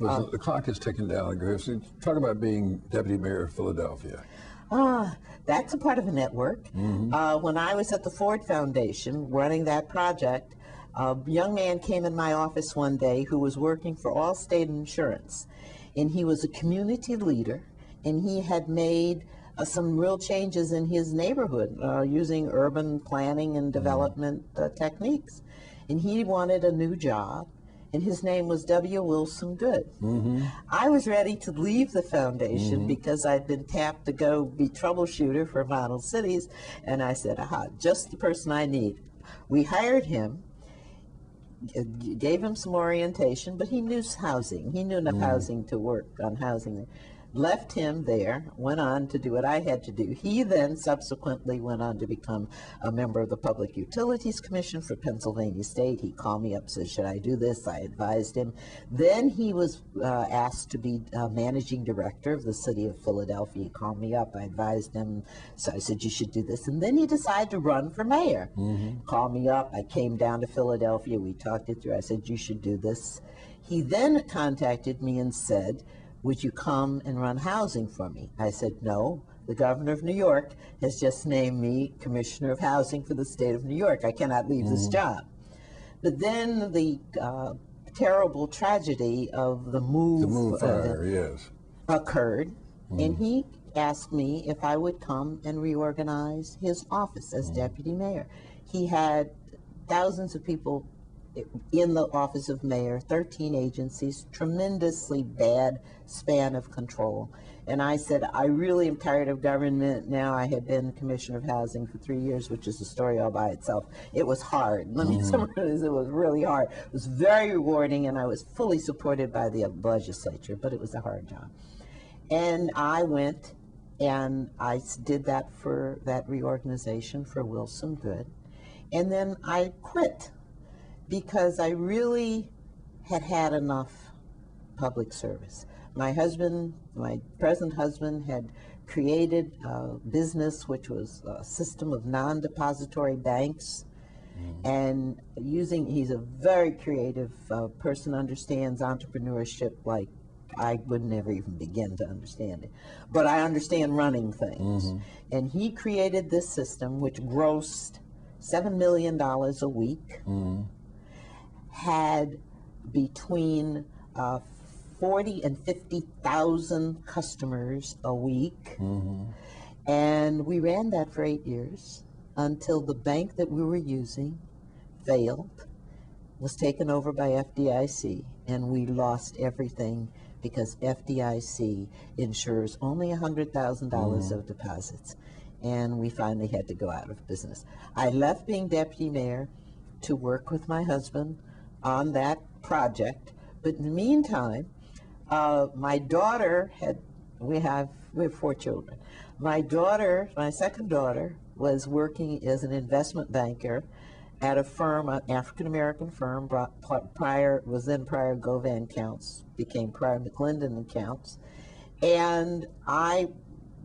Well, the clock is ticking down, Griff. So talk about being deputy mayor of Philadelphia. That's a part of a network. When I was at the Ford Foundation running that project, a young man came in my office one day who was working for Allstate Insurance, and he was a community leader, and he had made some real changes in his neighborhood using urban planning and development techniques. And he wanted a new job, and his name was W. Wilson Good. I was ready to leave the foundation because I'd been tapped to go be troubleshooter for model cities, and I said, aha, just the person I need. We hired him, gave him some orientation, but he knew housing. He knew enough housing to work on housing. Left him there, went on to do what I had to do. He then subsequently went on to become a member of the Public Utilities Commission for Pennsylvania State. He called me up, said, should I do this? I advised him. Then he was asked to be managing director of the city of Philadelphia. He called me up, I advised him, so I said, you should do this. And then he decided to run for mayor. Called me up, I came down to Philadelphia, we talked it through, I said, you should do this. He then contacted me and said, would you come and run housing for me? I said, no, the governor of New York has just named me commissioner of housing for the state of New York. I cannot leave this job. But then the terrible tragedy of the move fire, occurred, and he asked me if I would come and reorganize his office as deputy mayor. He had thousands of people in the office of mayor, 13 agencies, tremendously bad span of control. And I said, I really am tired of government now. I had been commissioner of housing for 3 years, which is a story all by itself. It was hard. Let me summarize, it was really hard. It was very rewarding, and I was fully supported by the legislature, but it was a hard job. And I went and I did that for that reorganization for Wilson Good. And then I quit, because I really had had enough public service. My husband, my present husband, had created a business which was a system of non-depository banks, and he's a very creative person, understands entrepreneurship like I would never even begin to understand it. But I understand running things. And he created this system which grossed $7 million a week, had between 40 and 50,000 customers a week, and we ran that for 8 years until the bank that we were using failed, was taken over by FDIC, and we lost everything because FDIC insures only $100,000 of deposits, and we finally had to go out of business. I left being deputy mayor to work with my husband on that project, but in the meantime, my daughter we have 4 children. My daughter, my second daughter, was working as an investment banker at a firm, an African-American firm, was then prior Govan Counts, became prior McClendon Counts, and I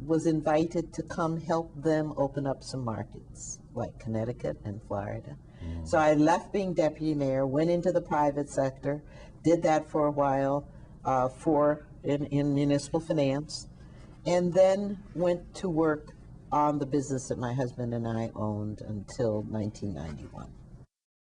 was invited to come help them open up some markets, like Connecticut and Florida. So I left being deputy mayor, went into the private sector, did that for a while in municipal finance, and then went to work on the business that my husband and I owned until 1991.